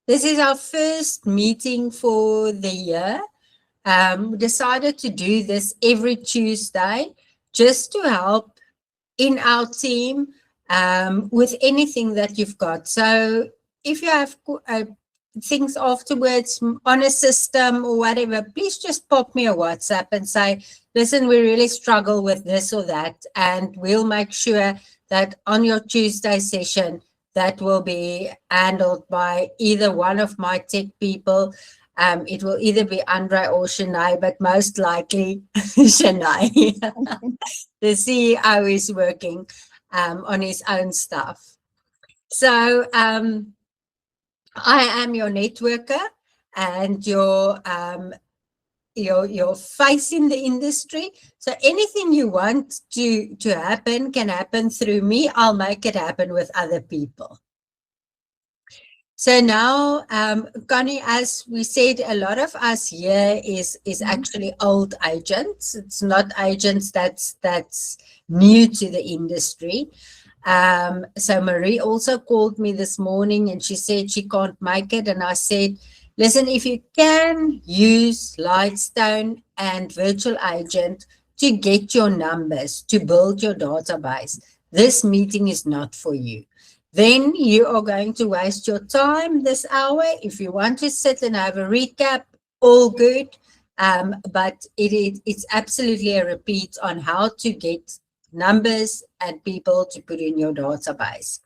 This is our first meeting for the year. We decided to do this every Tuesday just to help in our team with anything that you've got. So if you have things afterwards on a system or whatever, please just pop me a WhatsApp and say, listen, we really struggle with this or that. And we'll make sure that on your Tuesday session, that will be handled by either one of my tech people. It will either be Andre or Shanae, but most likely Shanae. The CEO is working on his own stuff. So I am your networker and your face in the industry. So anything you want to happen can happen through me. I'll make it happen with other people. So now, Connie, as we said, a lot of us here is actually old agents. It's not agents that's new to the industry. So Marie also called me this morning and she said she can't make it. And I said, listen, if you can use Lightstone and Virtual Agent to get your numbers, to build your database, this meeting is not for you. Then you are going to waste your time this hour. If you want to sit and have a recap, all good. But it's absolutely a repeat on how to get numbers and people to put in your database.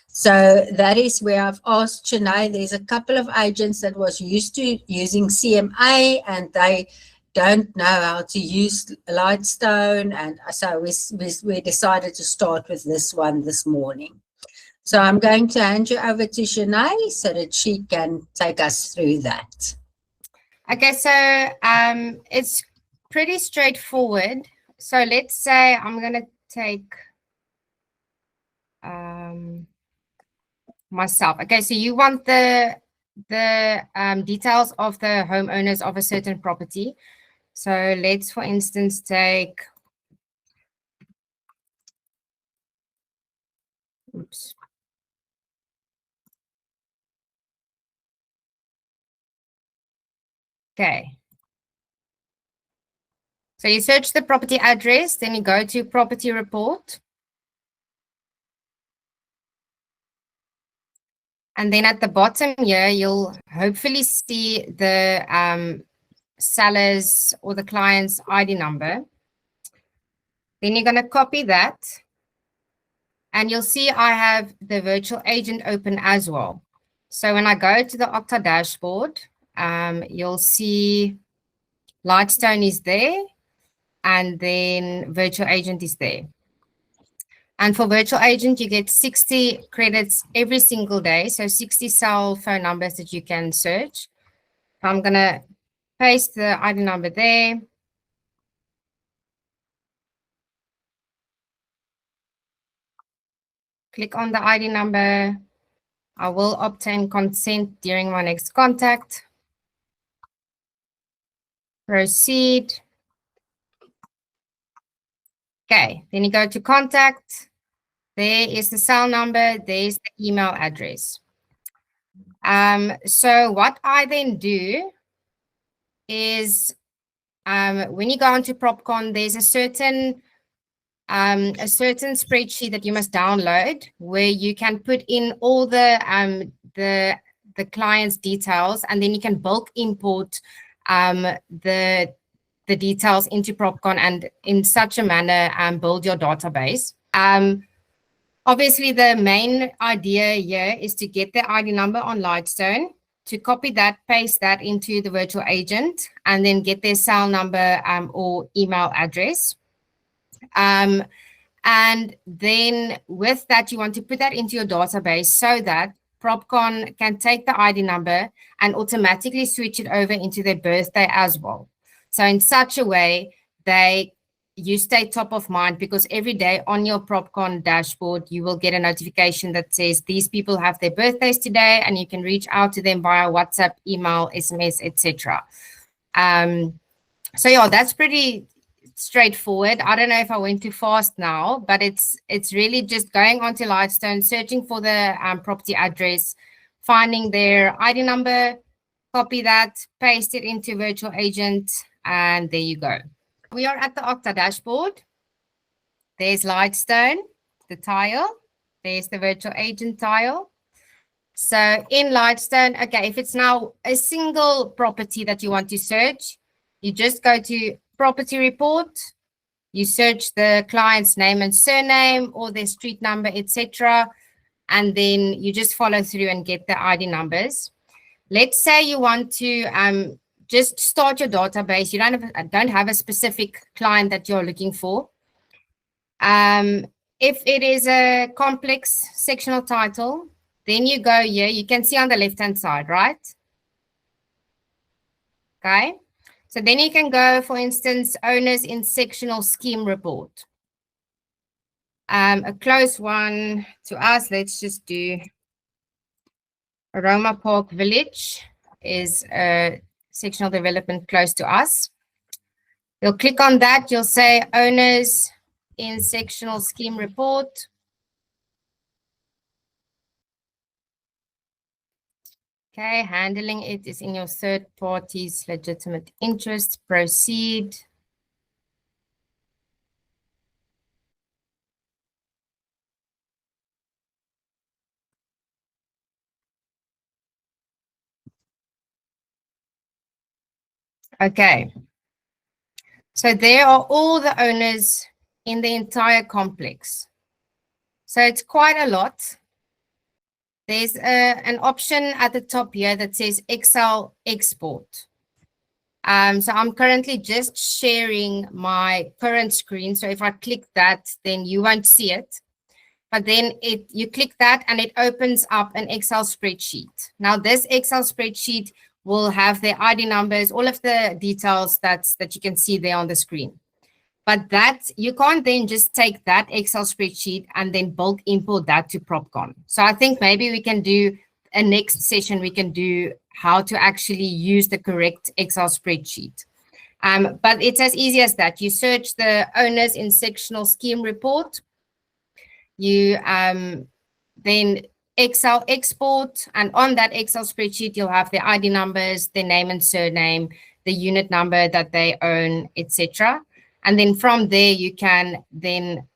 So that is where I've asked Shanae. There's a couple of agents that was used to using CMA and they don't know how to use Lightstone. And so we decided to start with this one this morning. So I'm going to hand you over to Shanae so that she can take us through that. Okay, so it's pretty straightforward. So let's say I'm going to take myself. Okay, so you want the details of the homeowners of a certain property. So let's, for instance, take, oops. Okay. So you search the property address, then you go to property report. And then at the bottom here, you'll hopefully see the seller's or the client's ID number. Then you're going to copy that. And you'll see I have the virtual agent open as well. So when I go to the Okta dashboard, you'll see Lightstone is there. And then virtual agent is there. And for virtual agent, you get 60 credits every single day. So 60 cell phone numbers that you can search. I'm going to paste the ID number there. Click on the ID number. I will obtain consent during my next contact. Proceed. Okay, then you go to contact. There is the cell number. There's the email address. So what I then do is when you go onto PropCon, there's a certain spreadsheet that you must download where you can put in all the client's details, and then you can bulk import the details into PropCon and in such a manner build your database. Obviously, the main idea here is to get the ID number on Lightstone, to copy that, paste that into the virtual agent, and then get their cell number or email address. And then with that, you want to put that into your database so that PropCon can take the ID number and automatically switch it over into their birthday as well. So in such a way, you stay top of mind, because every day on your PropCon dashboard, you will get a notification that says these people have their birthdays today, and you can reach out to them via WhatsApp, email, SMS, etc. So yeah, that's pretty straightforward. I don't know if I went too fast now, but it's really just going onto Lightstone, searching for the property address, finding their ID number, copy that, paste it into Virtual Agent, and there you go. We are at the Okta dashboard. There's Lightstone, the tile. There's the Virtual Agent tile. So in Lightstone, okay, if it's now a single property that you want to search, you just go to Property Report, you search the client's name and surname or their street number, etc. And then you just follow through and get the ID numbers. Let's say you want to just start your database. You don't have a specific client that you're looking for. If it is a complex sectional title, then you go here. You can see on the left-hand side, right? Okay. So then you can go, for instance, owners in sectional scheme report. A close one to us, let's just do Aroma Park Village is a sectional development close to us. You'll click on that. You'll say owners in sectional scheme report. Okay, handling it is in your third party's legitimate interest. Proceed. Okay. So there are all the owners in the entire complex. So it's quite a lot. There's an option at the top here that says Excel export. So I'm currently just sharing my current screen. So if I click that, then you won't see it. But then you click that and it opens up an Excel spreadsheet. Now this Excel spreadsheet will have their ID numbers, all of the details that you can see there on the screen. But that you can't then just take that Excel spreadsheet and then bulk import that to PropCon. So I think maybe we can do a next session, we can do how to actually use the correct Excel spreadsheet. But it's as easy as that. You search the owners in sectional scheme report. You then Excel export, and on that Excel spreadsheet, you'll have the ID numbers, their name and surname, the unit number that they own, etc. And then from there, you can then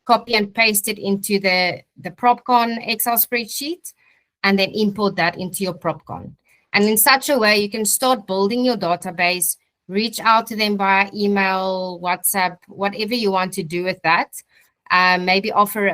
copy and paste it into the PropCon Excel spreadsheet and then import that into your PropCon. And in such a way, you can start building your database, reach out to them via email, WhatsApp, whatever you want to do with that. Maybe offer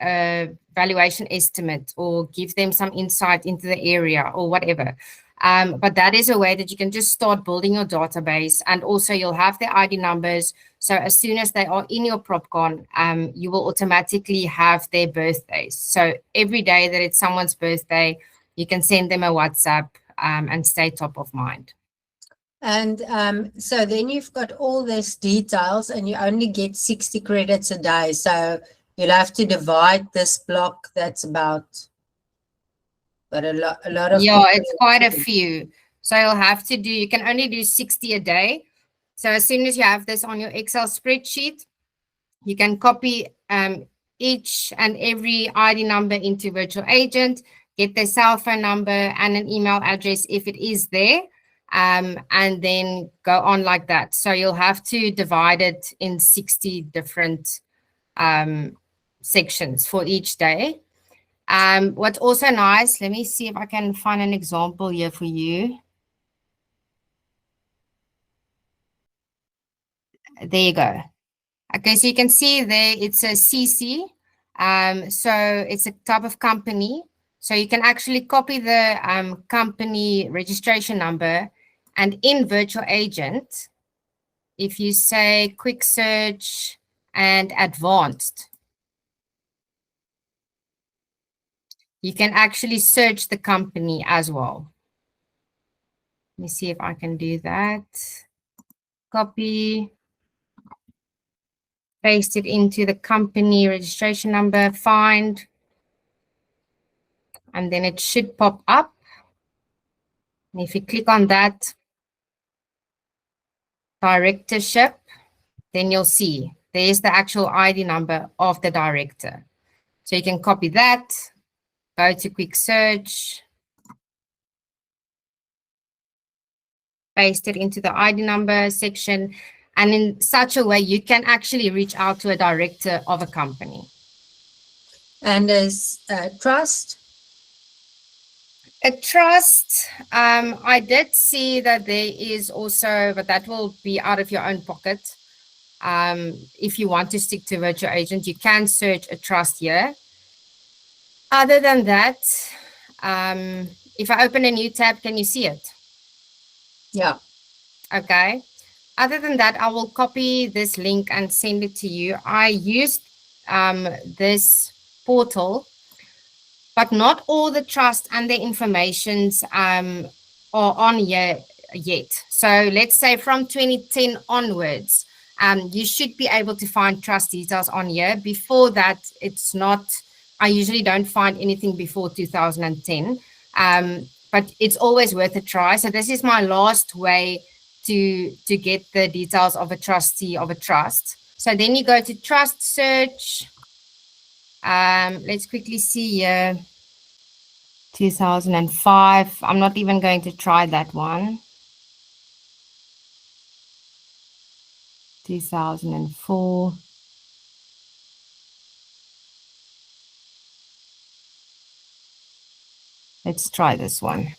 a valuation estimate or give them some insight into the area or whatever. But that is a way that you can just start building your database, and also you'll have the ID numbers. So as soon as they are in your PropCon, you will automatically have their birthdays. So every day that it's someone's birthday, you can send them a WhatsApp and stay top of mind. And so then you've got all these details and you only get 60 credits a day. So you'll have to divide this block. That's about a lot of. Yeah, it's quite a few. So you'll have to you can only do 60 a day. So as soon as you have this on your Excel spreadsheet, you can copy each and every ID number into Virtual Agent, get their cell phone number and an email address if it is there, and then go on like that. So you'll have to divide it in 60 different sections for each day. What's also nice, let me see if I can find an example here for you. There you go. Okay, so you can see there it's a CC. So it's a type of company. So you can actually copy the company registration number, and in Virtual Agent, if you say quick search and advanced, you can actually search the company as well. Let me see if I can do that. Copy, paste it into the company registration number, find, and then it should pop up. And if you click on that, directorship, then you'll see there's the actual ID number of the director. So you can copy that, go to quick search, paste it into the ID number section, and in such a way you can actually reach out to a director of a company. And as trust? A trust, I did see that there is also, but that will be out of your own pocket. If you want to stick to virtual agent, you can search a trust here. Other than that, if I open a new tab, can you see it? Yeah. Okay. Other than that, I will copy this link and send it to you. I used this portal, but not all the trust and the informations are on here yet. So let's say from 2010 onwards, you should be able to find trust details on here. Before that, it's not. I usually don't find anything before 2010, but it's always worth a try. So this is my last way to get the details of a trustee of a trust. So then you go to trust search. Let's quickly see here. 2005. I'm not even going to try that one. 2004. Let's try this one.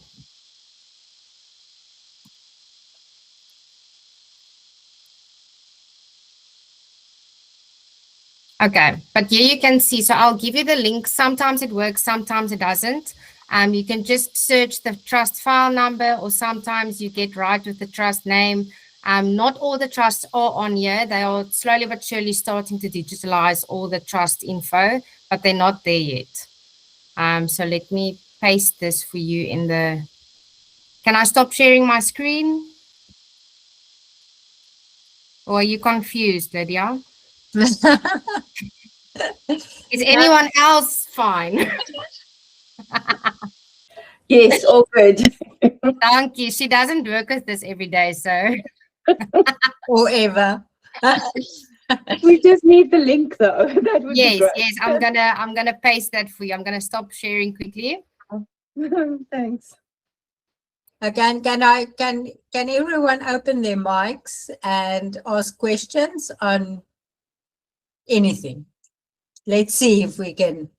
Okay, but here you can see, so I'll give you the link. Sometimes it works, sometimes it doesn't. You can just search the trust file number, or sometimes you get right with the trust name. Not all the trusts are on here. They are slowly but surely starting to digitalize all the trust info, but they're not there yet. So let me paste this for you in the... Can I stop sharing my screen? Or are you confused, Lydia? Is anyone else fine? Yes, all good. Thank you. She doesn't work with this every day, so. Or ever. We just need the link though. That would be great. Yes, I'm gonna paste that for you. I'm gonna stop sharing quickly. Thanks. Again, can everyone open their mics and ask questions on anything? Let's see if we can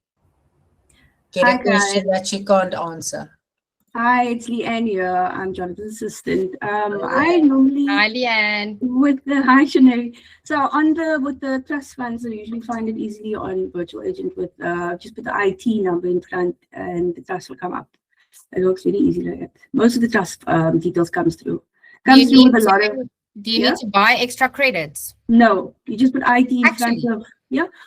get a question that she can't answer. Hi, it's Leanne here. I'm Jonathan's assistant. I normally Hi, Leanne. with the hi Sinead. So with the trust funds, I usually find it easily on virtual agent with just put the IT number in front and the trust will come up. It works really easy like that. Most of the trust details comes through. Do you need to buy extra credits? No, you just put IT in front of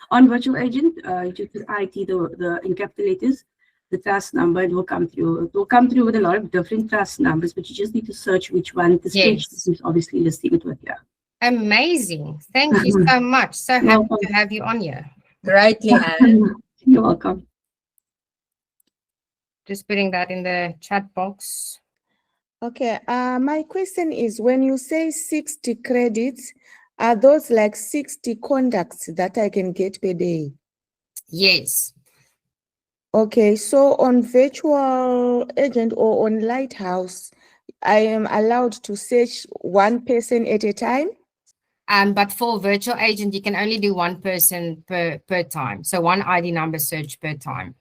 on virtual agent. You just put IT the encapsulators. The trust number, it will come through. It will come through with a lot of different trust numbers, but you just need to search which one the spreadsheet is obviously listing it with here. Amazing. Thank you so much. So happy to have you on here. Great, Leanne. You're welcome. Just putting that in the chat box. Okay, my question is, when you say 60 credits, are those like 60 contacts that I can get per day? Yes. Okay, so on virtual agent or on Lighthouse, I am allowed to search one person at a time? But for virtual agent, you can only do one person per time. So one ID number search per time.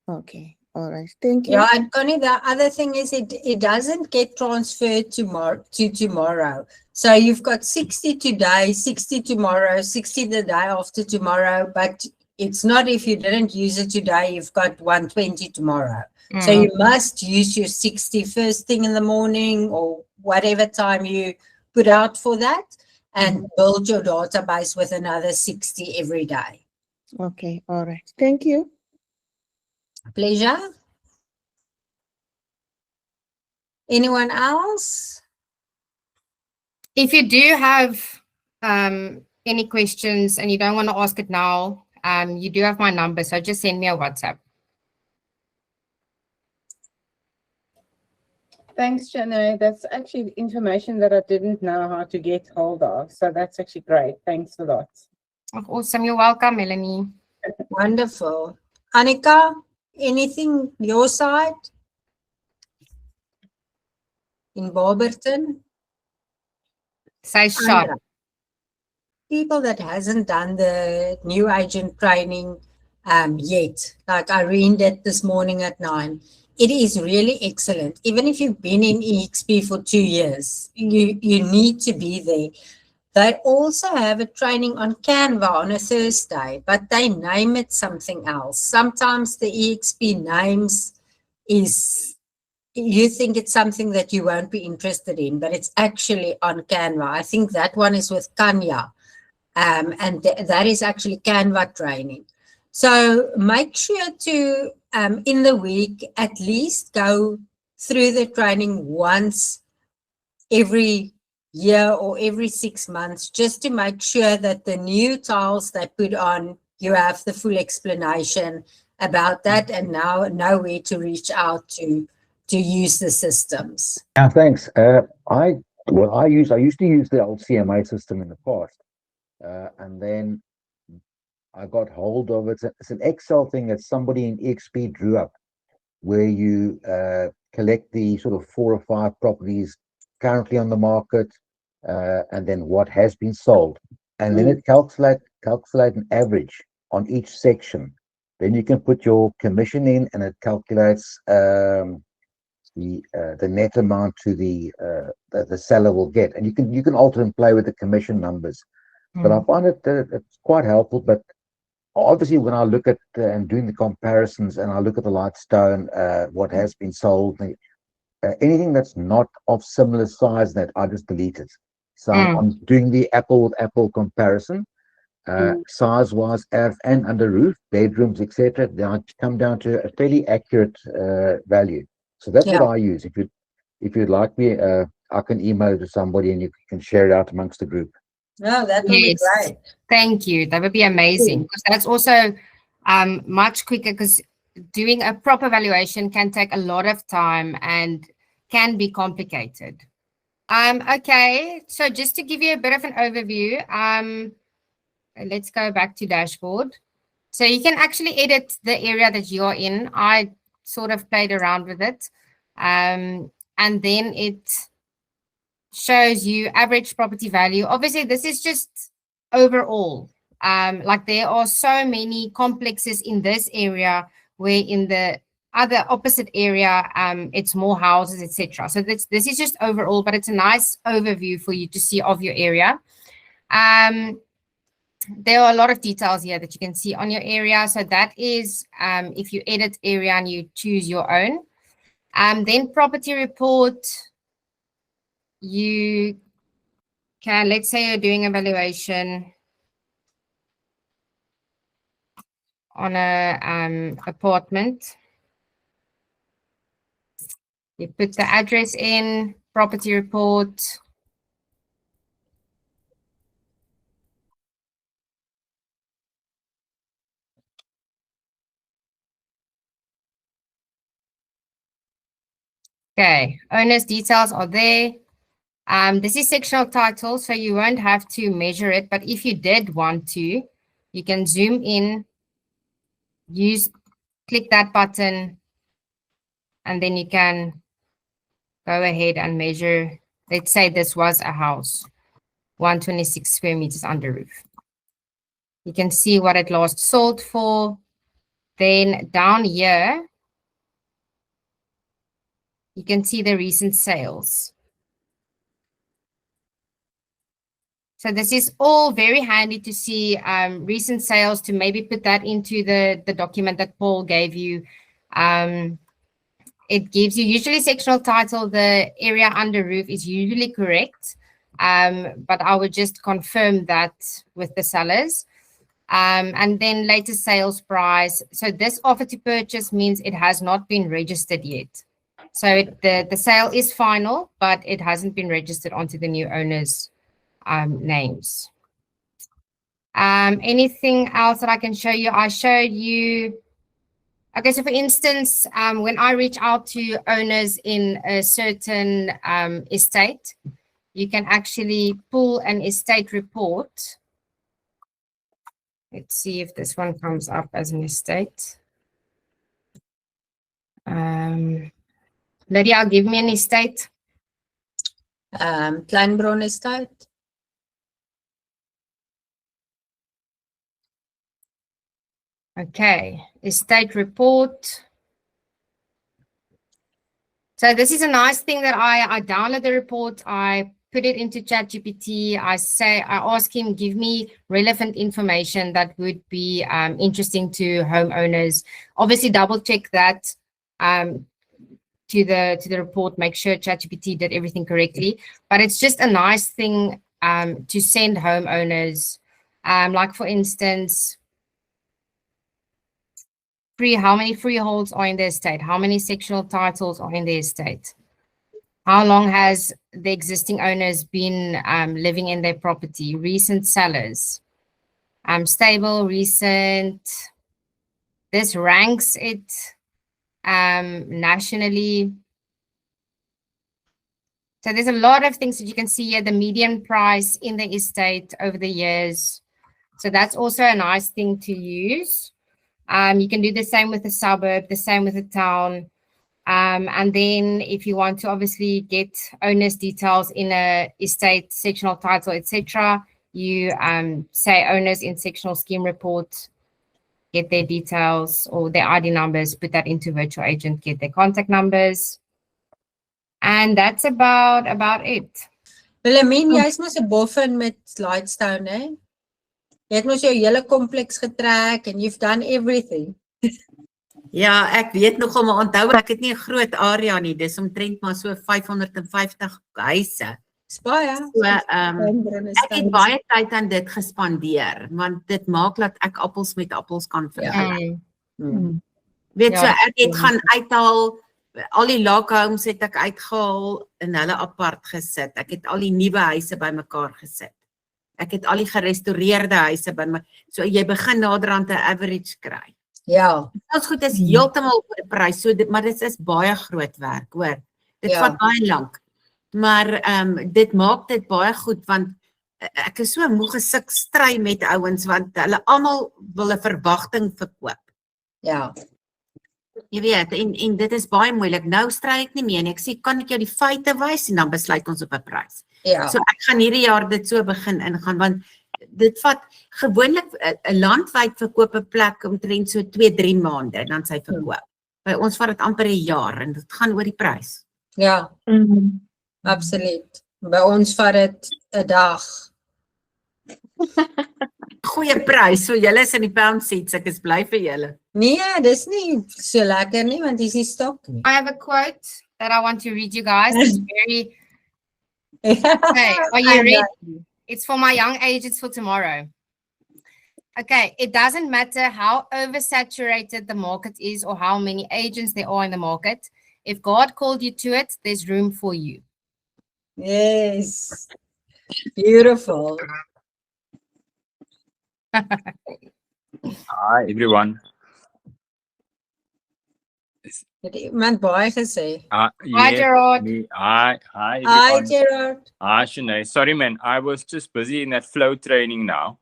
Okay, all right, thank you. Yeah, and Connie, the other thing is it doesn't get transferred to tomorrow. So you've got 60 today, 60 tomorrow, 60 the day after tomorrow, but it's not if you didn't use it today, you've got 120 tomorrow. So you must use your 60 first thing in the morning or whatever time you put out for that, and build your database with another 60 every day. Okay, all right, thank you. Pleasure. Anyone else? If you do have any questions and you don't want to ask it now, you do have my number, so just send me a WhatsApp. Thanks, Janae. That's actually information that I didn't know how to get hold of. So that's actually great. Thanks a lot. Awesome. You're welcome, Melanie. Wonderful. Annika, Anything your side? In Barberton? Say short. Andra, people that hasn't done the new agent training yet, like I read it this morning at 9, it is really excellent. Even if you've been in eXp for 2 years, you need to be there. They also have a training on Canva on a Thursday, but they name it something else. Sometimes the eXp names is, you think it's something that you won't be interested in, but it's actually on Canva. I think that one is with Kanya, and that is actually Canva training. So make sure to, in the week, at least go through the training once every year or every 6 months, just to make sure that the new tiles they put on, you have the full explanation about that and now know where to reach out to use the systems. Yeah, thanks. I used to use the old CMA system in the past, and then I got hold of it. It's an Excel thing that somebody in eXp drew up, where you collect the sort of 4 or 5 properties currently on the market, and then what has been sold, and then it calculate an average on each section. Then you can put your commission in, and it calculates the net amount to the seller will get, and you can alter and play with the commission numbers. But I find it's quite helpful. But obviously, when I look at and doing the comparisons, and I look at the Lightstone, what has been sold, anything that's not of similar size, that I just delete it. So I'm doing the apple with apple comparison, size wise, and under roof, bedrooms, etc. They come down to a fairly accurate value. So that's what I use. If you'd like me, I can email it to somebody and you can share it out amongst the group. No, that would be great. Thank you. That would be amazing, because that's also much quicker, because doing a proper valuation can take a lot of time and can be complicated. Okay, so just to give you a bit of an overview, let's go back to dashboard. So you can actually edit the area that you're in. I sort of played around with it. And then it shows you average property value. Obviously, this is just overall. Like there are so many complexes in this area, where in the other opposite area, it's more houses, etc. So this is just overall, but it's a nice overview for you to see of your area. There are a lot of details here that you can see on your area. So that is if you edit area and you choose your own. Then property report, you can, let's say you're doing a valuation on a apartment. You put the address in, property report. Okay, owner's details are there. This is sectional title, so you won't have to measure it, but if you did want to, you can zoom in, click that button, and then you can go ahead and measure. Let's say this was a house, 126 square meters under roof. You can see what it last sold for. Then down here, you can see the recent sales. So this is all very handy to see recent sales, to maybe put that into the document that Paul gave you. It gives you usually sectional title. The area under roof is usually correct, but I would just confirm that with the sellers. And then latest sales price. So this offer to purchase means it has not been registered yet. So the sale is final, but it hasn't been registered onto the new owner's names. Anything else that I can show you? I showed you. Okay, so for instance, when I reach out to owners in a certain estate, you can actually pull an estate report. Let's see if this one comes up as an estate. Lydia, give me an estate. Kleinbron Estate. Okay, estate report. So this is a nice thing that I download the report, I put it into ChatGPT, I ask him, give me relevant information that would be interesting to homeowners. Obviously double check that to the report, make sure ChatGPT did everything correctly. But it's just a nice thing to send homeowners. Like for instance, how many freeholds are in the estate? How many sectional titles are in the estate? How long has the existing owners been living in their property? Recent sellers. Stable, recent. This ranks it nationally. So there's a lot of things that you can see here. The median price in the estate over the years. So that's also a nice thing to use. You can do the same with the suburb, the same with the town. And then if you want to obviously get owner's details in a estate, sectional title, etc., you say owners in sectional scheme report, get their details or their ID numbers, put that into virtual agent, get their contact numbers. And that's about it. Wilhelmine, jy's mos 'n boffin met Lightstone, hè? Jy het mos jou hele kompleks getrek and you've done everything. Ja, ek weet nogal, maar onthou ek het nie 'n groot area nie. Dis omtrent maar so 550 huise. Dis baie. So, ek het baie tyd aan dit gespandeer, want dit maak dat ek appels met appels kan vergelyk. Weet Ja, so, ek het gaan uithaal, al die log homes het ek uitgehaal en hulle apart gesit. Ek het al die nuwe huise bymekaar gesit. Ek het al die gerestoreerde huise bymekaar. So jy begin naderhand 'n average kry. Ja. Ons goed is heeltemal oor prys, so maar dit is baie groot werk, hoor. Dit vat baie lank. Maar dit maak dit baie goed, want ek is so moeg gesuk stry met ouens, want hulle almal wil 'n verwagting verkoop. Ja. Jy weet, en dit is baie moeilik. Nou stry ek nie meer nie. Ek sê, kan ek jou die feite wys en dan besluit ons op 'n prys. Ja. So ek gaan hierdie jaar dit so begin ingaan, want dit vat gewoonlik 'n landwyd verkoop 'n plek omtrent so 2-3 maande dan sy verkoop. By ons vat dit amper 'n jaar en dit gaan oor die prys. Ja. Absoluut. By ons vat dit 'n dag. Goeie prys. So julle is in die pound seats, ek is bly vir julle. Nee, dis nie so lekker nie, want dis nie stok nie. I have a quote that I want to read you guys. It's very okay. Are you ready? It's for my young agents for tomorrow. Okay, it doesn't matter how oversaturated the market is or how many agents there are in the market. If God called you to it, there's room for you. Yes. Beautiful. Hi everyone. Het iemand baie gesê? Hi, Yeah, Gerard. Hi Hi, everyone. Gerard. Hi Shanae. Sorry man, I was just busy in that flow training now.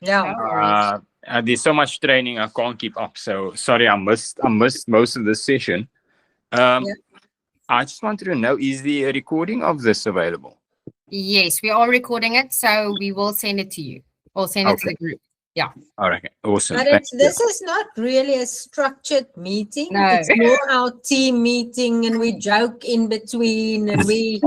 Ja. No worries. There's so much training I can't keep up. So sorry, I missed most of the session. I just wanted to know, is the recording of this available? Yes, we are recording it, so we will send it to you. Or send it to the group. All right, awesome. But Thank this is not really a structured meeting. No. It's more our team meeting and we joke in between and we,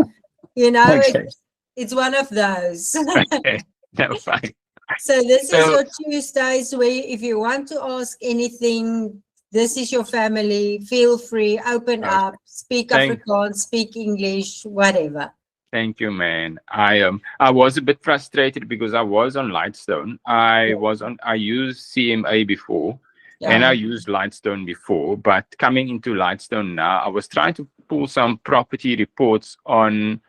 Okay. it's one of those. Okay. No, fine. So this is So- your Tuesdays where if you want to ask anything, this is your family, feel free, open Okay. up, speak Thank- Afrikaans, speak English, whatever. Thank you, man. I was a bit frustrated because I was on Lightstone. I used CMA before. And I used Lightstone before, but coming into Lightstone now, I was trying to pull some property reports on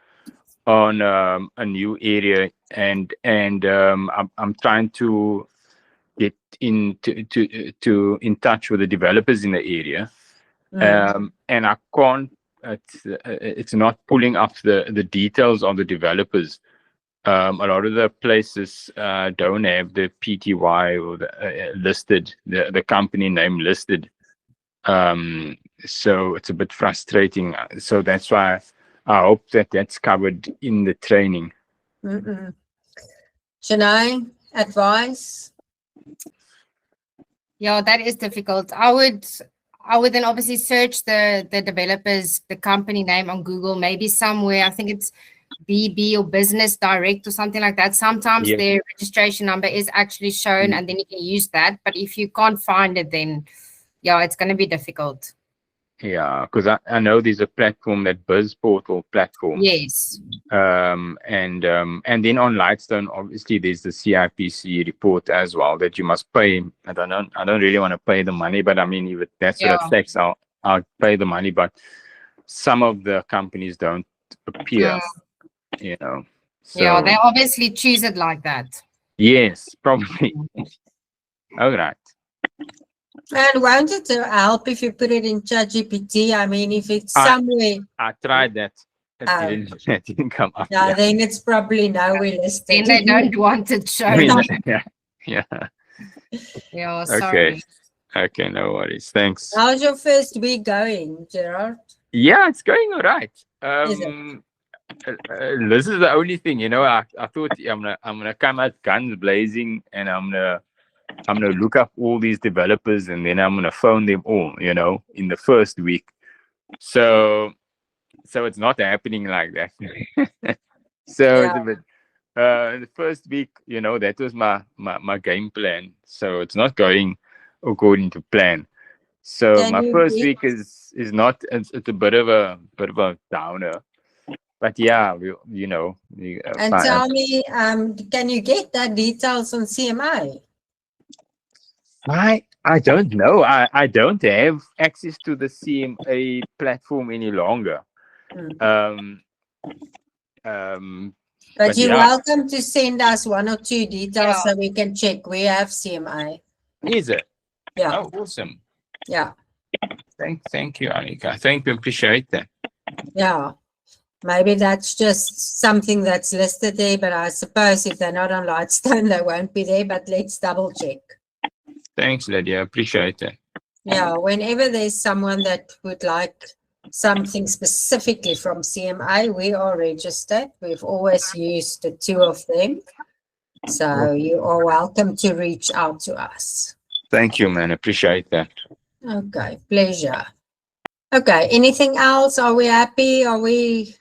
a new area, and I'm trying to get in touch with the developers in the area, and I can't. It's not pulling up the details of the developers. A lot of the places don't have the PTY or the listed, the company name listed. So it's a bit frustrating. So that's why I hope that that's covered in the training. Shanae, advice? Yeah, that is difficult. I would then obviously search the developers, the company name on Google, maybe somewhere. I think it's BB or Business Direct or something like that. Sometimes Yeah. their registration number is actually shown, and then you can use that. But if you can't find it, then yeah, it's going to be difficult. Yeah, because I know there's a platform, that Biz Portal platform. Yes. And then on Lightstone, obviously there's the CIPC report as well that you must pay. I don't really want to pay the money, but I mean, if that's what it takes, I'll pay the money. But some of the companies don't appear, you know. So, yeah, they obviously choose it like that. Yes, probably. All right. And won't it help if you put it in ChatGPT? I mean, if it's somewhere. I tried that. It didn't come up. Yeah, then it's probably nowhere listed. Then they don't want it shown. Yeah. Yeah, sorry. Okay, no worries. Thanks. How's your first week going, Gerard? Yeah, it's going all right. Is it? This is the only thing, you know. I thought I'm gonna come out guns blazing, and I'm gonna look up all these developers, and then I'm gonna phone them all, you know, in the first week. So it's not happening like that. So it's a bit, the first week, you know, that was my game plan. So it's not going according to plan. So my first week is not. It's a bit of a downer. But yeah, you know. And tell me, can you get that details on CMA? I don't know. I don't have access to the CMA platform any longer. But you're welcome to send us 1 or 2 details so we can check. We have CMA. Is it? Yeah. Oh, awesome. Yeah. Thank you, Annika. Thank you. Appreciate that. Yeah. Maybe that's just something that's listed there, but I suppose if they're not on Lightstone, they won't be there, but let's double check. Thanks, Lydia. Appreciate it. Yeah, whenever there's someone that would like something specifically from CMA, we are registered. We've always used the 2 of them. So you are welcome to reach out to us. Thank you, man. Appreciate that. Okay, pleasure. Okay, anything else? Are we happy? Are we...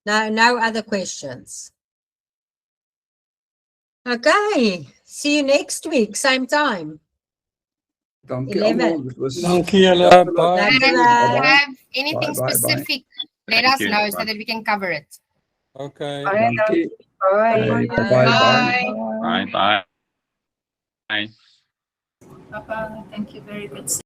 No other questions. Okay, see you next week, same time. Dankie 11. almal. Dit was Dankie julle. Bye. If you have anything Bye, bye, bye. specific, let Thank us you. know so that we can cover it. Okay. Dankie. Bye. Bye bye. Bye. Bye. Bye. Papa, thank you very good.